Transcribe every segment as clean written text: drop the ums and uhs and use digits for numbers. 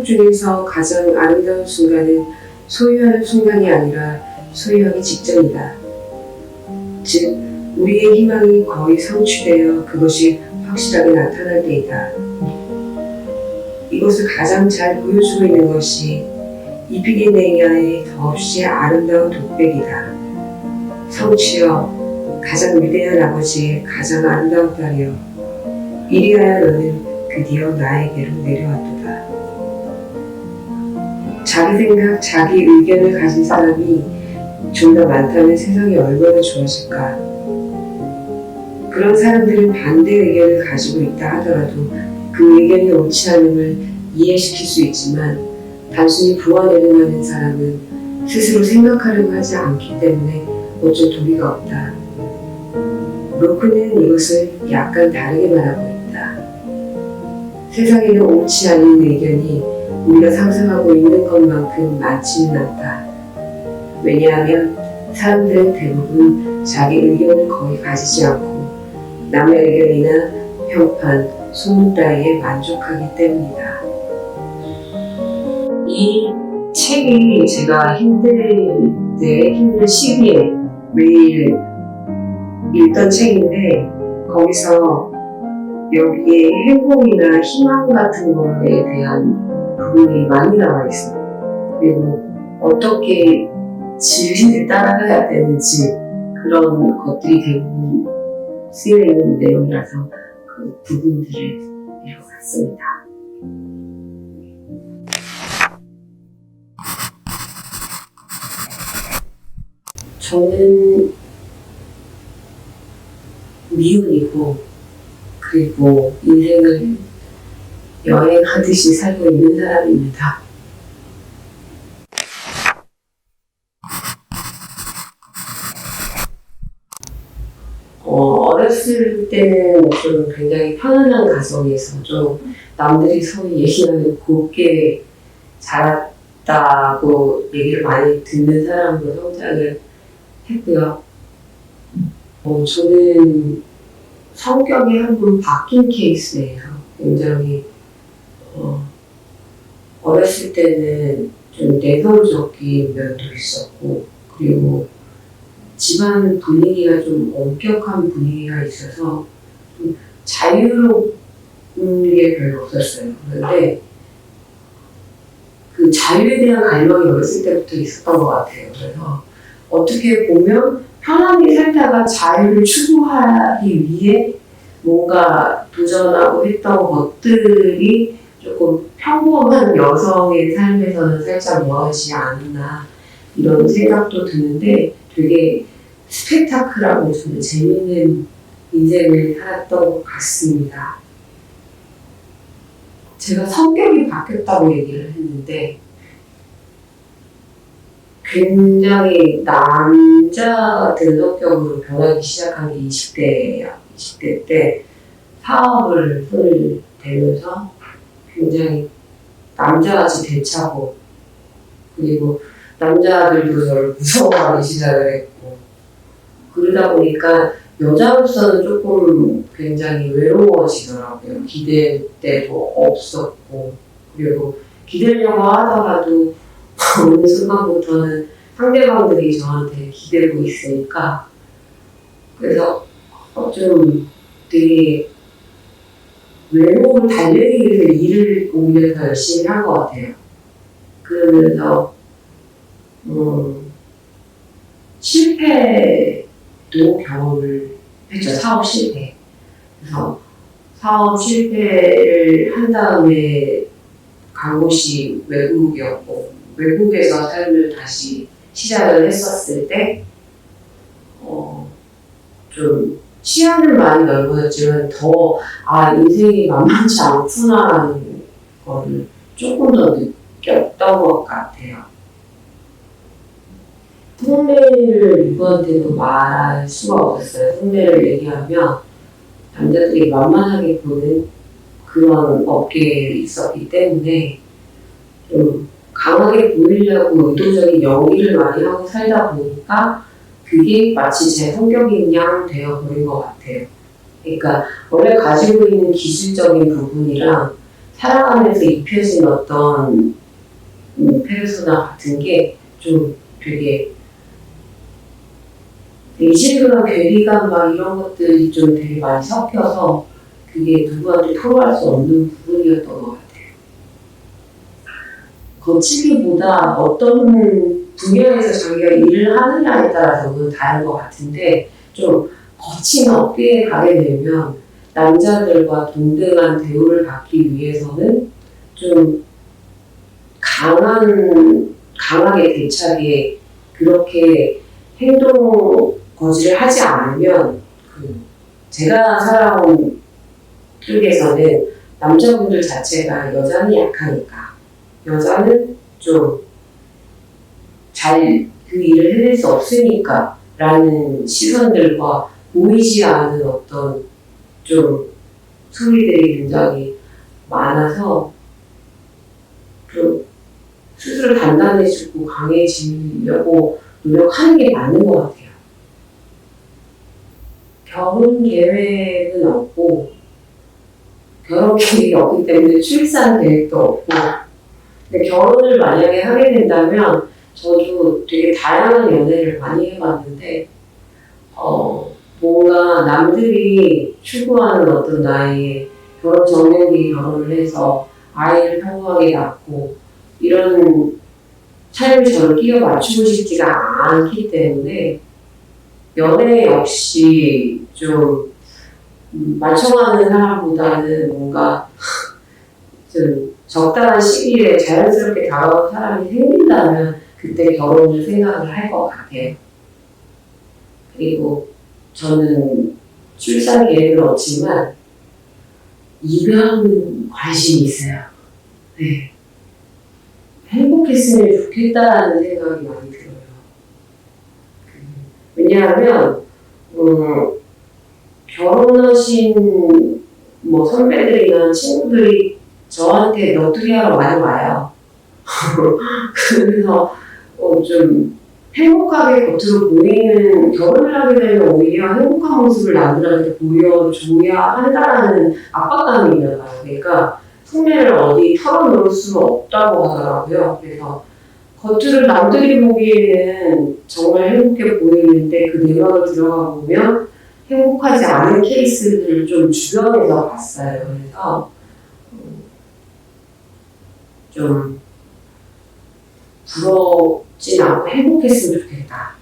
행복 중에서 가장 아름다운 순간은 소유하는 순간이 아니라 소유하기 직전이다. 즉, 우리의 희망이 거의 성취되어 그것이 확실하게 나타날 때이다. 이것을 가장 잘 보여주고 있는 것이 이피게네이아의 더없이 아름다운 독백이다. 성취여, 가장 위대한 아버지의 가장 아름다운 딸이여, 이리하여 너는 드디어 나에게로 내려왔도다. 자기 생각, 자기 의견을 가진 사람이 좀 더 많다면 세상이 얼마나 좋아질까. 그런 사람들은 반대 의견을 가지고 있다 하더라도 그 의견이 옳지 않음을 이해시킬 수 있지만 단순히 부화되려 하는 사람은 스스로 생각하려고 하지 않기 때문에 어쩔 도리가 없다. 로크는 이것을 약간 다르게 말하고 있다. 세상에는 옳지 않은 의견이 우리가 상상하고 있는 것만큼 많지는 않다. 왜냐하면 사람들은 대부분 자기 의견을 거의 가지지 않고 남의 의견이나 평판, 소문 따위에 만족하기 때문이다. 이 책이 제가 힘든 시기에 매일 읽던 책인데 거기서 여기에 행복이나 희망 같은 거에 대한 부분이 많이 나와 있어요. 그리고 어떻게 진리를 따라가야 되는지 그런 것들이 대부분 쓰여 있는 내용이라서 그 부분들을 읽어봤습니다. 저는 미혼이고 그리고 인생을 여행하듯이 살고 있는 사람입니다. 어렸을 때는 좀 굉장히 편안한 가정에서 좀 남들이 소위 얘기하는 곱게 자랐다고 얘기를 많이 듣는 사람으로 성장을 했고요. 저는 성격이 한번 바뀐 케이스예요. 굉장히 어렸을 때는 좀 내성적인 면도 있었고 그리고 집안 분위기가 좀 엄격한 분위기가 있어서 좀 자유로운 게 별로 없었어요. 그런데 그 자유에 대한 갈망이 어렸을 때부터 있었던 것 같아요. 그래서 어떻게 보면 편하게 살다가 자유를 추구하기 위해 뭔가 도전하고 했던 것들이 조금 평범한 여성의 삶에서는 살짝 뭐하지 않았나 이런 생각도 드는데 되게 스펙타클하고 좀 재밌는 인생을 살았던 것 같습니다. 제가 성격이 바뀌었다고 얘기를 했는데 굉장히 남자 같은 성격으로 변하기 시작한 게 20대예요. 20대 때 사업을 손을 대면서 굉장히 남자같이 대차고 그리고 남자들도 저를 무서워하기 시작을 했고 그러다 보니까 여자로서는 조금 굉장히 외로워지더라고요. 기댈 때도 없었고 그리고 기대려고 하더라도 어느 순간부터는 상대방들이 저한테 기대고 있으니까 그래서 좀 되게 외로움을 달래기 위해서 일을 오히려 더 열심히 한 것 같아요. 그러면서 실패도 경험을 했죠. 사업 실패. 그래서 사업 실패를 한 다음에 간 곳이 외국이었고 외국에서 삶을 다시 시작을 했었을 때 좀 시야는 많이 넓어졌지만 더 인생이 만만치 않구나라는 거를 조금 더 느꼈던 것 같아요. 속내를 누구한테도 말할 수가 없었어요. 속내를 얘기하면 남자들이 만만하게 보는 그런 업계에 있었기 때문에 좀 강하게 보이려고 의도적인 연기를 많이 하고 살다 보니까 그게 마치 제 성격인 양 되어버린 것 같아요. 그러니까 원래 가지고 있는 기술적인 부분이랑 살아가면서 입혀진 어떤 페르소나 같은 게 좀 되게 이질감, 괴리감 막 이런 것들이 좀 되게 많이 섞여서 그게 누구한테 토로할 수 없는 부분이었던 것 같아요. 거치기보다 어떤 분야에서 자기가 일을 하느냐에 따라서 그건 다른 것 같은데 좀 거친 업계에 가게 되면 남자들과 동등한 대우를 받기 위해서는 좀 강하게 대차게 그렇게 행동 거지를 하지 않으면 제가 살아온 쪽에서는 남자분들 자체가 여자는 약하니까 여자는 좀 잘 그 일을 해낼 수 없으니까 라는 시선들과 보이지 않는 어떤 좀 소리들이 굉장히 많아서 좀 스스로 단단해지고 강해지려고 노력하는 게 맞는 것 같아요. 결혼 계획은 없고 결혼 계획이 없기 때문에 출산 계획도 없고 근데 결혼을 만약에 하게 된다면 저도 되게 다양한 연애를 많이 해봤는데 뭔가 남들이 추구하는 어떤 나이에 결혼 정년기에 결혼을 해서 아이를 평범하게 낳고 이런 삶을 저를 끼워 맞추고 싶지가 않기 때문에 연애 역시 좀 맞춰가는 사람보다는 뭔가 좀 적당한 시기에 자연스럽게 다가온 사람이 생긴다면 그때 결혼을 생각을 할 것 같아요. 그리고 저는 출산 계획은 없지만 입양은 관심이 있어요. 네. 행복했으면 좋겠다는 생각이 많이 들어요. 왜냐하면 결혼하신 뭐 선배들이나 친구들이 저한테 너튜브 하러 많이 와요. 그래서 좀 행복하게 겉으로 보이는 결혼을 하게 되면 오히려 행복한 모습을 남들한테 보여줘야 한다라는 압박감이 있나 봐요. 그러니까 속내를 어디 털어놓을 수 없다고 하더라고요. 그래서 겉으로 남들이 보기에는 정말 행복해 보이는데 그 내막을 들어가 보면 행복하지 않은 케이스들을 좀 주변에서 봤어요. 그래서 좀 부럽진 않고 행복했으면 좋겠다.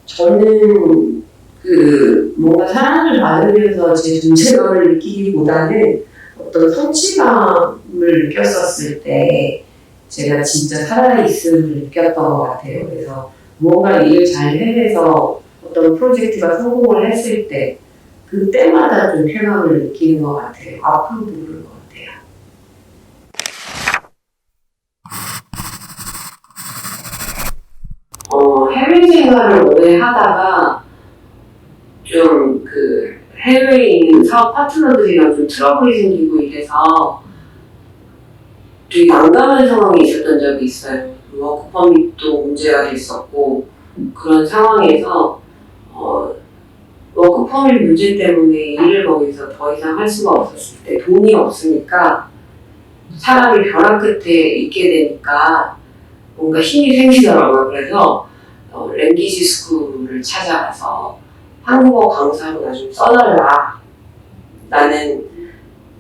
저는 뭔가 사랑을 받으면서 제 존재감을 느끼기보다는 어떤 성취감을 느꼈었을 때 제가 진짜 살아있음을 느꼈던 것 같아요. 그래서 무언가 일을 잘 해내서 어떤 프로젝트가 성공을 했을 때 그때마다 좀 쾌감을 느끼는 것 같아요. 앞으로도 그럴 것 같아요. 해외 생활을 오래 하다가 좀 해외에 있는 사업 파트너들이랑 좀 트러블이 생기고 이래서 되게 난감한 상황이 있었던 적이 있어요. 워크 퍼밋도 문제가 됐었고 그런 상황에서 워크 퍼밋 문제 때문에 일을 거기서 더 이상 할 수가 없었을 때 돈이 없으니까 사람이 벼랑 끝에 있게 되니까 뭔가 힘이 생기더라고요. 그래서 랭귀지 스쿨을 찾아가서 한국어 강사로 나 좀 써달라. 나는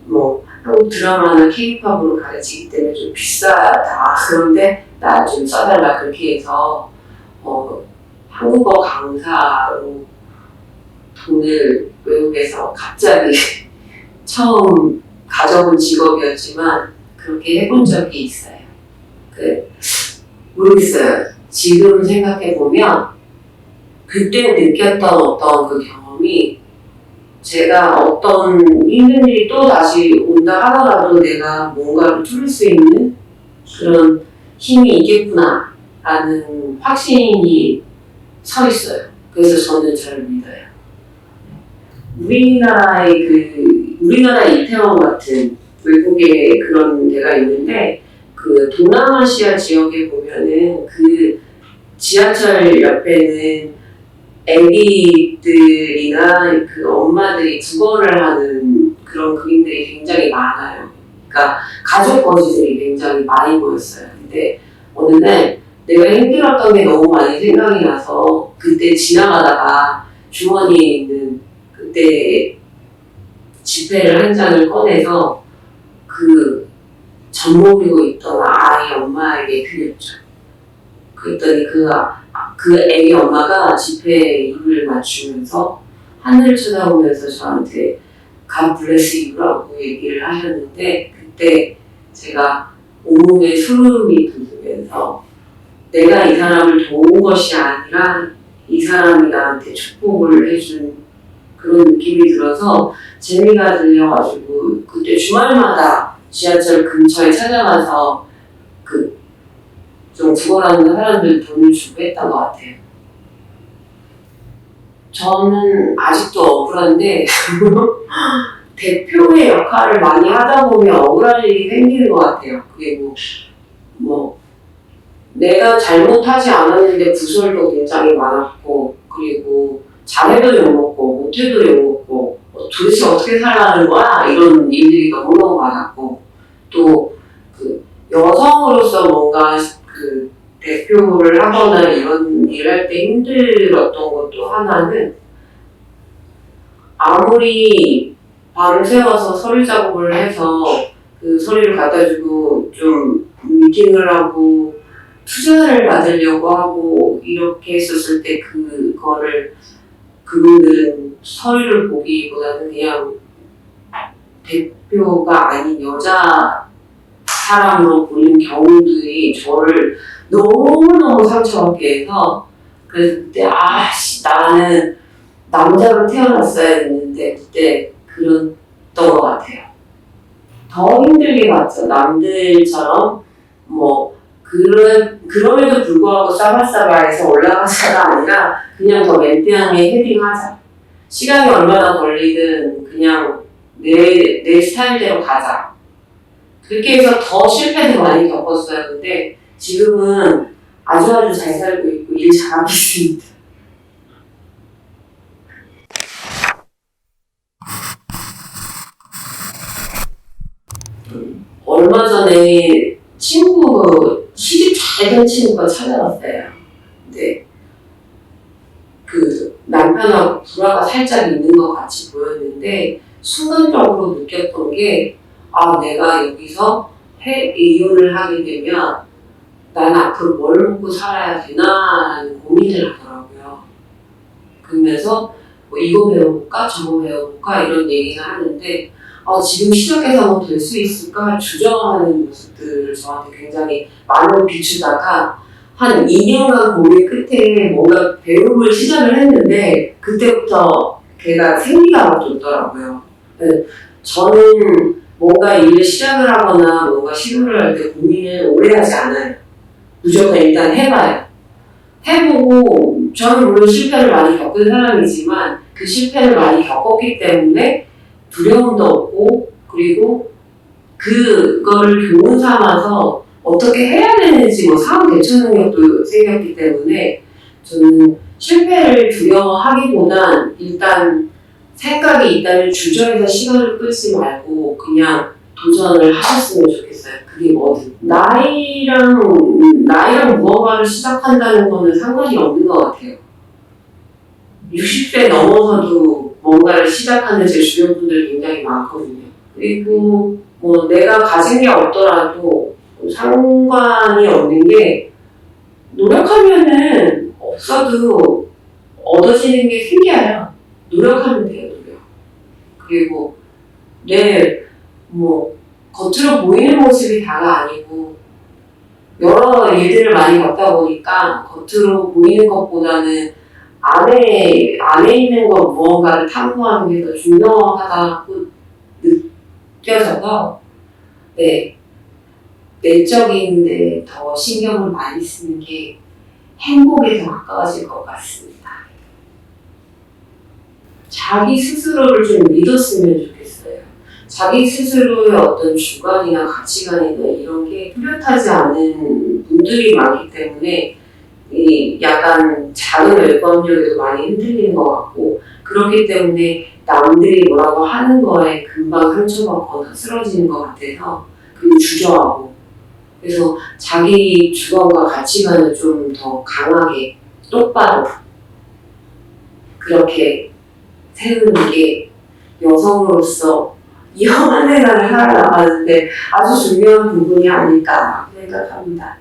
뭐 한국 드라마나 K-팝으로 가르치기 때문에 좀 비싸다. 그런데 나 좀 써달라. 그렇게 해서 한국어 강사로 돈을 외국에서 갑자기 처음 가져본 직업이었지만 그렇게 해본 적이 있어요. 모르겠어요. 지금 생각해보면 그때 느꼈던 어떤 그 경험이 제가 어떤 힘든 일이 또 다시 온다 하더라도 내가 뭔가를 뚫을 수 있는 그런 힘이 있겠구나 라는 확신이 서 있어요. 그래서 저는 저를 믿어요. 우리나라 이태원 같은 외국에 그런 데가 있는데 동남아시아 지역에 보면은 지하철 옆에는 애기들이나 그 엄마들이 두거를 하는 그런 그림들이 굉장히 많아요. 그러니까 가족 거지들이 굉장히 많이 보였어요. 근데 어느 날 내가 힘들었던 게 너무 많이 생각이 나서 그때 지나가다가 주머니에 있는 그때 지폐를 한 장을 꺼내서 그 젖먹이고 있던 아이 엄마에게 드렸죠. 그랬더니 그 애기 엄마가 지폐에 입을 맞추면서 하늘을 쳐다보면서 저한테 God bless you라고 얘기를 하셨는데 그때 제가 온몸에 소름이 돋으면서 내가 이 사람을 도운 것이 아니라 이 사람이 나한테 축복을 해준 그런 느낌이 들어서 재미가 들려가지고 그때 주말마다 지하철 근처에 찾아가서 좀 죽어가는 사람들 돈을 주고 했던 것 같아요. 저는 아직도 억울한데 대표의 역할을 많이 하다 보면 억울할 일이 생기는 것 같아요. 그리고 뭐 내가 잘못하지 않았는데 부설도 굉장히 많았고 그리고 잘해도 욕먹고 못해도 욕먹고 도대체 어떻게 살라는 거야? 이런 일들이 너무너무 많았고 또 그 여성으로서 뭔가 그 대표를 하거나 이런 일을 할 때 힘들었던 것도 하나는 아무리 밤새워서 서류 작업을 해서 그 서류를 갖다 주고 좀 미팅을 하고 투자를 받으려고 하고 이렇게 했었을 때 그분들은 서류를 보기보다는 그냥 대표가 아닌 여자 사람으로 보이는 경우들이 저를 너무너무 상처받게 해서 그래서 그때 나는 남자로 태어났어야 했는데 그때 그랬던 것 같아요. 더 힘들게 봤죠. 남들처럼 그럼에도 불구하고 싸바싸바해서 올라가자가 아니라 그냥 더 맨땅에 헤딩하자. 시간이 얼마나 걸리든 그냥 내 스타일대로 가자. 그렇게 해서 더 실패도 많이 겪었어요. 근데 지금은 아주 잘 살고 있고 일 잘하고 있습니다. 얼마 전에 시집 잘 된 친구가 찾아왔어요. 근데 그 남편하고 불화가 살짝 있는 것 같이 보였는데 순간적으로 느꼈던 게 내가 여기서 이혼을 하게 되면 난 앞으로 뭘 먹고 살아야 되나라는 고민을 하더라고요. 그러면서 이거 배워볼까 저거 배워볼까 이런 얘기를 하는데 지금 시작해서 될 수 있을까 주저하는 모습들을 저한테 굉장히 많이 비추다가 한 2년간 고민 끝에 뭔가 배움을 시작을 했는데 그때부터 걔가 생기가 돋더라고요. 저는 뭔가 일을 시작을 하거나 뭔가 시도를 할 때 고민을 오래 하지 않아요. 무조건 일단 해봐요. 해보고 저는 물론 실패를 많이 겪은 사람이지만 그 실패를 많이 겪었기 때문에 두려움도 없고 그리고 그거를 교훈 삼아서 어떻게 해야 되는지 상황 대처 능력도 생겼기 때문에 저는 실패를 두려워하기보단 일단 생각이 있다면 주저해서 시간을 끌지 말고 그냥 도전을 하셨으면 좋겠어요. 그게 뭐든. 나이랑 무언가를 시작한다는 거는 상관이 없는 것 같아요. 60세 넘어서도 뭔가를 시작하는 제 주변 분들 굉장히 많거든요. 그리고 내가 가진 게 없더라도 상관이 없는 게 노력하면은 없어도 얻어지는 게 생겨요. 노력하면 돼요, 노력. 그리고 겉으로 보이는 모습이 다가 아니고 여러 일들을 많이 겪다 보니까 겉으로 보이는 것보다는 안에 있는 것 무언가를 탐구하는 게 더 중요하다고 느껴져서 내적인데 더 신경을 많이 쓰는 게 행복에 더 가까워질 것 같습니다. 자기 스스로를 좀 믿었으면 좋겠어요. 자기 스스로의 어떤 주관이나 가치관이나 이런 게 뚜렷하지 않은 분들이 많기 때문에 이 약간 작은 외관력에도 많이 흔들리는 것 같고, 그렇기 때문에 남들이 뭐라고 하는 거에 금방 상처받거나 쓰러지는 것 같아서, 그리고 주저하고, 그래서 자기 주관과 가치관을 좀 더 강하게 똑바로 그렇게 세우는 게 여성으로서 이 험한 생활을 살아나가는데 아주 중요한 부분이 아닐까 생각합니다.